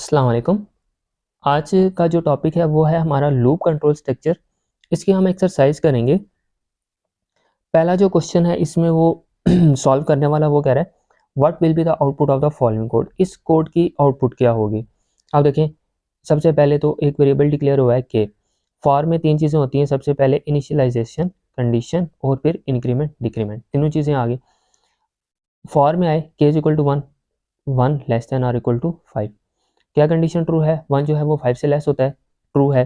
अस्सलाम वालेकुम। आज का जो टॉपिक है वो है हमारा लूप कंट्रोल स्ट्रक्चर। इसकी हम एक्सरसाइज करेंगे। पहला जो क्वेश्चन है इसमें वो सॉल्व करने वाला वो कह रहा है what will be the output of the following code. इस कोड की आउटपुट क्या होगी। अब देखें, सबसे पहले तो एक वेरिएबल डिक्लेयर हुआ है के। फॉर में तीन चीज़ें होती हैं, सबसे पहले इनिशियलाइजेशन, कंडीशन और फिर इंक्रीमेंट डिक्रीमेंट, तीनों चीज़ें आगे। फॉर में आए के is equal to 1, 1 less than और इक्वल टू 5। क्या कंडीशन ट्रू है, 1 जो है वो 5 से लेस होता है, ट्रू है।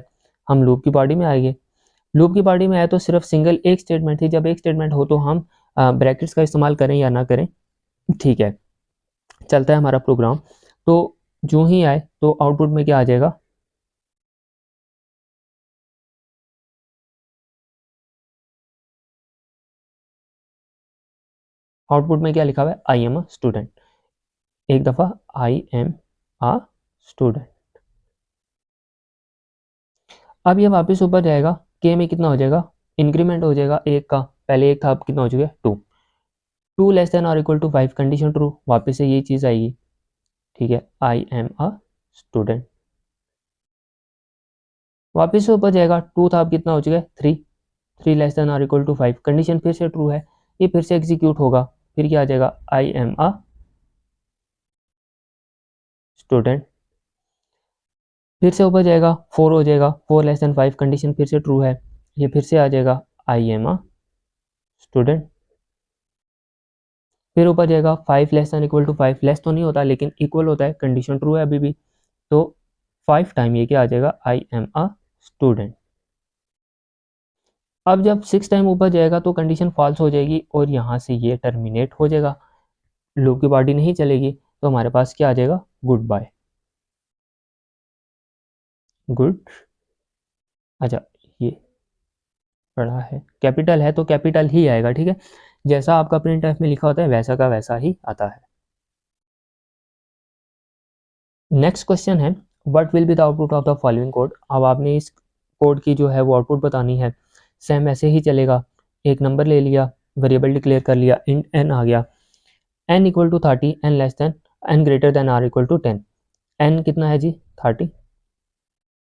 हम लूप की बॉडी में आएंगे। लूप की बॉडी में आए तो सिर्फ सिंगल एक स्टेटमेंट थी, जब एक स्टेटमेंट हो तो हम ब्रैकेट्स का इस्तेमाल करें या ना करें, ठीक है। चलता है हमारा प्रोग्राम। तो जो ही आए तो आउटपुट में क्या आ जाएगा, आउटपुट में क्या लिखा हुआ है, आई एम अ स्टूडेंट। एक दफ़ा आई एम अ स्टूडेंट। अब ये वापस ऊपर जाएगा, के में कितना हो जाएगा, इंक्रीमेंट हो जाएगा एक का, पहले एक था अब कितना हो चुका है 2, 2 लेस देन और इक्वल टू 5, कंडीशन ट्रू, वापस से ये चीज़ आएगी, ठीक है। I am a student. वापस से ऊपर जाएगा, 2 था अब कितना हो चुका है 3, 3 लेस देन और इक्वल टू 5, कंडीशन फिर से ट्रू है, ये फिर से एग्जीक्यूट होगा, फिर क्या आ जाएगा, आई एम अ स्टूडेंट। फिर से ऊपर जाएगा 4 हो जाएगा, 4 लेस देन 5, कंडीशन फिर से ट्रू है, ये फिर से आ जाएगा आई एम अ स्टूडेंट। फिर ऊपर जाएगा 5 less than equal to 5, less तो नहीं होता लेकिन इक्वल होता है, कंडीशन ट्रू है अभी भी, तो 5 टाइम ये क्या आ जाएगा, आई एम अ स्टूडेंट। अब जब 6 टाइम ऊपर जाएगा तो कंडीशन फॉल्स हो जाएगी और यहाँ से ये टर्मिनेट हो जाएगा, लूप की बॉडी नहीं चलेगी, तो हमारे पास क्या आ जाएगा, गुड बाय, गुड। अच्छा, ये बड़ा है, कैपिटल है तो कैपिटल ही आएगा, ठीक है। जैसा आपका प्रिंट एफ में लिखा होता है वैसा का वैसा ही आता है। नेक्स्ट क्वेश्चन है what will be the output of the following code. अब आपने इस कोड की जो है वो आउटपुट बतानी है। सेम ऐसे ही चलेगा, एक नंबर ले लिया, वेरिएबल डिक्लेयर कर लिया, इंट एन आ गया, n equal to 30, n less than, n greater than or equal to 10। N कितना है जी 30,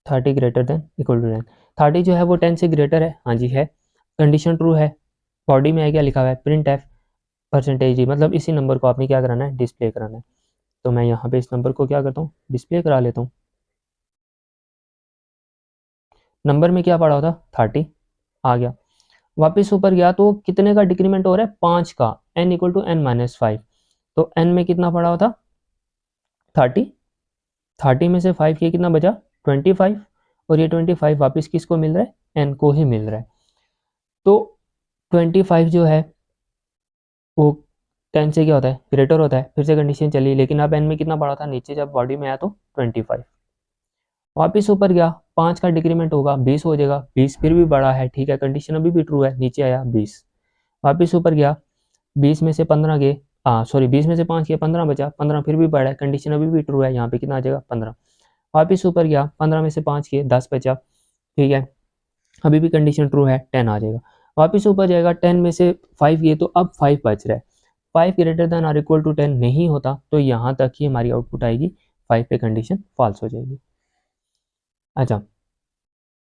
30 ग्रेटर देन इक्वल टू 10, 30 जो है वो 10 से ग्रेटर है, हाँ जी है, कंडीशन ट्रू है। बॉडी में क्या लिखा हुआ है, प्रिंट एफ परसेंटेज जी, मतलब इसी नंबर को आपने क्या कराना है, डिस्प्ले कराना है। तो मैं यहाँ पे इस नंबर को क्या करता हूँ, डिस्प्ले करा लेता हूँ। नंबर में क्या पड़ा होता, 30 आ गया। वापस ऊपर गया तो कितने का डिक्रीमेंट हो रहा है, 5 का, n equal to n minus 5, तो n में कितना पड़ा होता 30, 30 में से 5 ये कितना बचा 25, और ये 25 वापस किसको मिल रहा है, n को ही मिल रहा है। तो 25 जो है वो 10 से क्या होता है, ग्रेटर होता है, फिर से कंडीशन चली, लेकिन अब n में कितना पड़ा था, नीचे जब बॉडी में आया तो 25। वापस ऊपर गया, 5 का डिक्रीमेंट होगा 20 हो जाएगा, 20 फिर भी बड़ा है, ठीक है, कंडीशन अभी भी ट्रू है, नीचे आया 20। वापस ऊपर गया, 20 में से 15 गए, सॉरी 20 में से 5 गए, 15 बचा, 15 फिर भी बड़ा है, कंडीशन अभी भी ट्रू है, यहाँ पे कितना आ जाएगा 15। वापस ऊपर गया, 15 में से 5 गए, 10 बचा, ठीक है, अभी भी कंडीशन ट्रू है, 10 आ जाएगा। वापस ऊपर जाएगा, 10 में से 5 गए तो अब 5 बच रहा है, 5 ग्रेटर देन और इक्वल टू 10 नहीं होता, तो यहाँ तक ही हमारी आउटपुट आएगी, 5 पे कंडीशन फॉल्स हो जाएगी। अच्छा,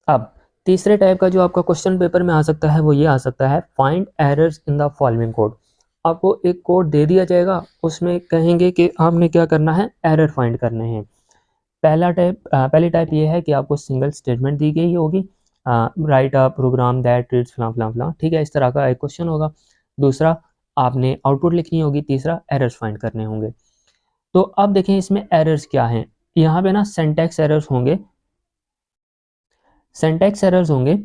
अब तीसरे टाइप का जो आपका क्वेश्चन पेपर में आ सकता है वो ये आ सकता है find errors in the following code. आपको एक कोड दे दिया जाएगा, उसमें कहेंगे कि आपने क्या करना है, एरर फाइंड करने हैं। पहली टाइप ये है कि आपको सिंगल स्टेटमेंट दी गई होगी, write a program that reads फलां फलां फलां, ठीक है, इस तरह का एक क्वेश्चन होगा। दूसरा आपने आउटपुट लिखनी होगी, तीसरा एरर्स फाइंड करने होंगे। तो अब देखें इसमें एरर्स क्या हैं, यहाँ पे ना सिंटैक्स एरर्स होंगे, सिंटैक्स एरर्स होंगे।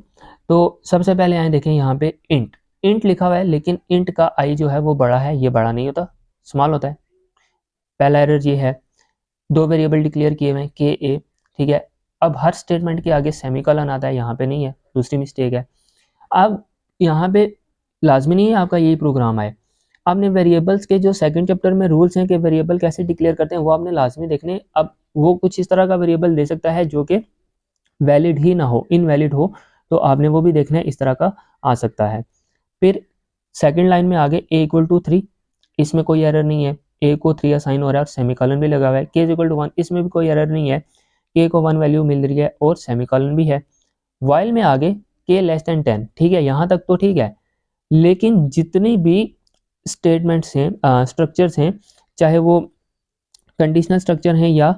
तो सबसे पहले आए देखें यहाँ पे इंट, इंट लिखा हुआ है लेकिन इंट का आई जो है वो बड़ा है, ये बड़ा नहीं होता, स्मॉल होता है। पहला एरर ये है, दो वेरिएबल डिक्लेयर किए हुए के ए, ठीक है, अब हर स्टेटमेंट के आगे सेमीकोलन आता है, यहाँ पे नहीं है, दूसरी मिस्टेक है। अब यहाँ पे लाजमी नहीं है आपका यही प्रोग्राम आए, आपने वेरिएबल्स के जो सेकंड चैप्टर में रूल्स हैं कि वेरिएबल कैसे डिक्लेयर करते हैं वो आपने लाजमी देखने। अब वो कुछ इस तरह का वेरिएबल दे सकता है जो कि वैलिड ही ना हो, इनवैलिड हो, तो आपने वो भी देखना है, इस तरह का आ सकता है। फिर सेकंड लाइन में आगे ए इक्वल टू 3, इसमें कोई एरर नहीं है, ए को 3 असाइन हो रहा है और सेमीकोलन भी लगा हुआ है, के इज इक्वल टू 1, इसमें भी कोई एरर नहीं है, के को 1 वैल्यू मिल रही है और सेमीकोलन भी है। वाइल में आगे के लेस देन 10, ठीक है, यहाँ तक तो ठीक है, लेकिन जितनी भी स्टेटमेंट्स हैं, स्ट्रक्चर्स हैं, चाहे वो कंडीशनल स्ट्रक्चर हैं या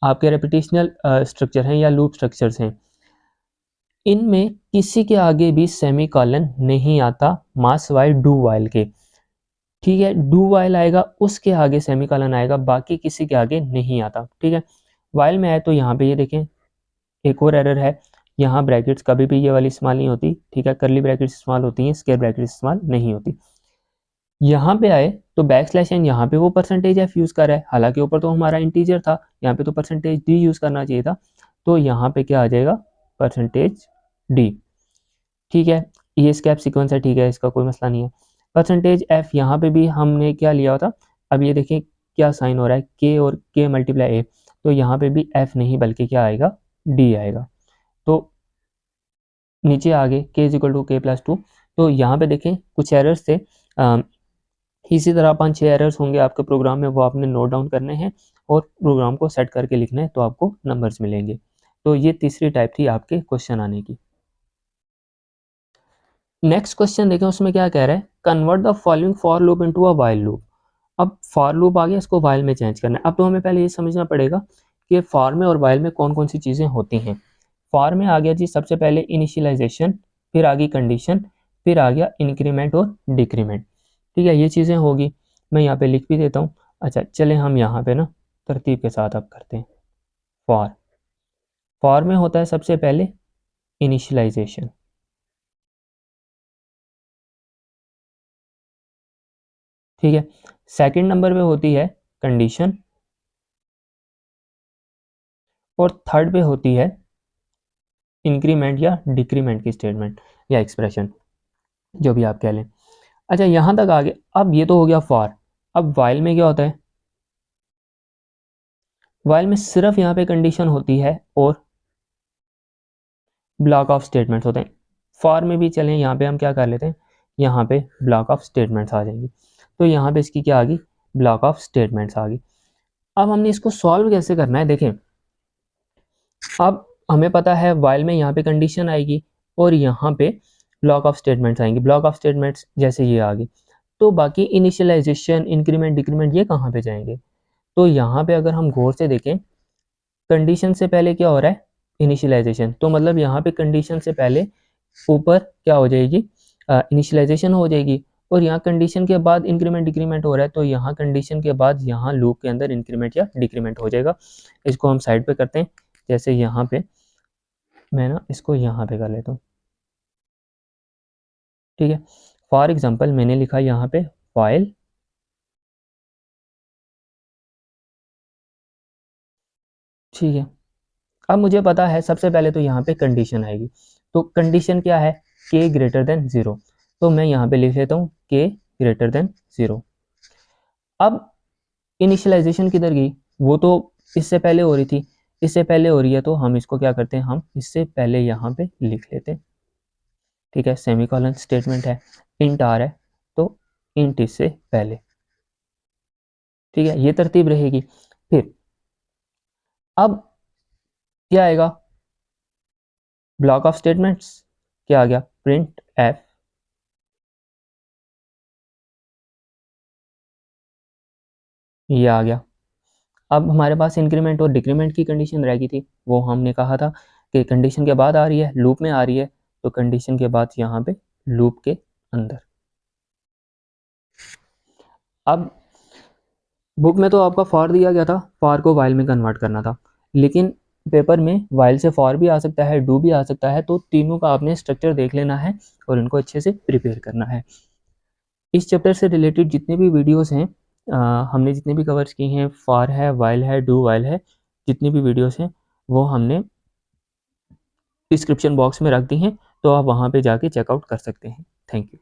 आपके रेपिटेशनल स्ट्रक्चर हैं या लूप स्ट्रक्चर्स हैं, इनमें किसी के आगे भी सेमीकोलन नहीं आता मास वाइल डू वाइल के, ठीक है, डू वाइल आएगा उसके आगे सेमीकोलन आएगा, बाकी किसी के आगे नहीं आता, ठीक है। वाइल में आए तो यहाँ पे ये देखें एक और एरर है, यहाँ ब्रैकेट्स कभी भी ये वाली इस्तेमाल नहीं होती, ठीक है, करली ब्रैकेट्स इस्तेमाल होती हैं, स्क्वायर ब्रैकेट्स इस्तेमाल नहीं होती। यहाँ पे आए तो बैक स्लैश एन, यहाँ पे वो परसेंटेज एफ यूज़ कर रहा है, हालांकि ऊपर तो हमारा इंटीजर था, यहाँ पे तो परसेंटेज डी यूज़ करना चाहिए था, तो यहाँ पे क्या आ जाएगा, परसेंटेज डी, ठीक है, ये स्केप सीक्वेंस है, ठीक है, इसका कोई मसला नहीं है। परसेंटेज एफ, यहाँ पे भी हमने क्या लिया होता, अब ये देखें क्या साइन हो रहा है, के और के मल्टीप्लाई ए, तो यहाँ पे भी एफ नहीं बल्कि क्या आएगा, डी आएगा, तो नीचे आगे के इज इक्वल टू के प्लस 2, तो यहाँ पे देखें कुछ एरर्स थे, इसी तरह 5-6 एरर्स होंगे आपके प्रोग्राम में, वो आपने नोट डाउन करने हैं और प्रोग्राम को सेट करके लिखना है, तो आपको नंबर्स मिलेंगे। तो ये तीसरी टाइप थी आपके क्वेश्चन आने की। नेक्स्ट क्वेश्चन देखें, उसमें क्या कह रहा है, convert the following for loop into a while loop. अब फॉर लूप आ गया, इसको व्हाइल में चेंज करना है। अब तो हमें पहले ये समझना पड़ेगा कि फॉर में और व्हाइल में कौन कौन सी चीज़ें होती हैं। फॉर में आ गया जी सबसे पहले इनिशियलाइजेशन, फिर आ गई कंडीशन, फिर आ गया इंक्रीमेंट और डिक्रीमेंट, ठीक है, ये चीज़ें होगी, मैं यहाँ पे लिख भी देता हूँ। अच्छा चले हम यहाँ पे ना तरतीब के साथ अब करते हैं। फॉर में होता है सबसे पहले इनिशियलाइजेशन, ठीक है, सेकंड नंबर पे होती है कंडीशन, और थर्ड पे होती है इंक्रीमेंट या डिक्रीमेंट की स्टेटमेंट या एक्सप्रेशन, जो भी आप कह लें। अच्छा यहाँ तक आ गए, अब ये तो हो गया फॉर। अब वाइल में क्या होता है, वाइल में सिर्फ यहाँ पे कंडीशन होती है और ब्लॉक ऑफ स्टेटमेंट्स होते हैं। फॉर में भी चलें, यहाँ पे हम क्या कर लेते हैं, यहाँ पे ब्लॉक ऑफ स्टेटमेंट्स आ जाएंगी, तो यहाँ पे इसकी क्या आ गई, ब्लॉक ऑफ स्टेटमेंट्स आ गई। अब हमने इसको सॉल्व कैसे करना है, देखें, अब हमें पता है वाइल में यहाँ पे कंडीशन आएगी और यहाँ पे ब्लॉक ऑफ स्टेटमेंट्स आएंगी, ब्लॉक ऑफ स्टेटमेंट्स जैसे ये आ गई, तो बाकी इनिशियलाइजेशन इंक्रीमेंट डिक्रीमेंट ये कहाँ पे जाएंगे, तो यहाँ पे अगर हम गौर से देखें, कंडीशन से पहले क्या हो रहा है, इनिशियलाइजेशन, तो मतलब यहाँ पे कंडीशन से पहले ऊपर क्या हो जाएगी, इनिशियलाइजेशन हो जाएगी, और यहाँ कंडीशन के बाद इंक्रीमेंट डिक्रीमेंट हो रहा है, तो यहाँ कंडीशन के बाद यहाँ लूप के अंदर इंक्रीमेंट या डिक्रीमेंट हो जाएगा। इसको हम साइड पे करते हैं, जैसे यहाँ पे मैं ना इसको यहाँ पे कर लेता हूँ, ठीक है, फॉर एग्जांपल मैंने लिखा यहाँ पे वाइल ठीक है। अब मुझे पता है सबसे पहले तो यहाँ पे कंडीशन आएगी, तो कंडीशन क्या है, के ग्रेटर देन 0, तो मैं यहाँ पे लिख लेता हूँ के ग्रेटर देन 0। अब इनिशियलाइजेशन किधर गई, वो तो इससे पहले हो रही थी, इससे पहले हो रही है, तो हम इसको क्या करते हैं, हम इससे पहले यहाँ पे लिख लेते हैं, ठीक है, सेमीकोलन स्टेटमेंट है, इंट आर है, तो इंट इससे पहले, ठीक है, ये तरतीब रहेगी। फिर अब क्या आएगा, ब्लॉक ऑफ स्टेटमेंट्स, क्या आ गया, प्रिंट एफ, ये आ गया। अब हमारे पास इंक्रीमेंट और डिक्रीमेंट की कंडीशन रह गई थी, वो हमने कहा था कि कंडीशन के बाद आ रही है, लूप में आ रही है, तो कंडीशन के बाद यहाँ पे लूप के अंदर। अब बुक में तो आपका फॉर दिया गया था, फॉर को वाइल में कन्वर्ट करना था, लेकिन पेपर में वाइल से फॉर भी आ सकता है, डू भी आ सकता है, तो तीनों का आपने स्ट्रक्चर देख लेना है और इनको अच्छे से प्रिपेयर करना है। इस चैप्टर से रिलेटेड जितने भी वीडियोस हैं, हमने जितने भी कवर्स की हैं, फॉर है, वाइल है, डू वाइल है, जितनी भी वीडियोस हैं वो हमने डिस्क्रिप्शन बॉक्स में रख दी हैं, तो आप वहाँ पे जाके चेकआउट कर सकते हैं। Thank you.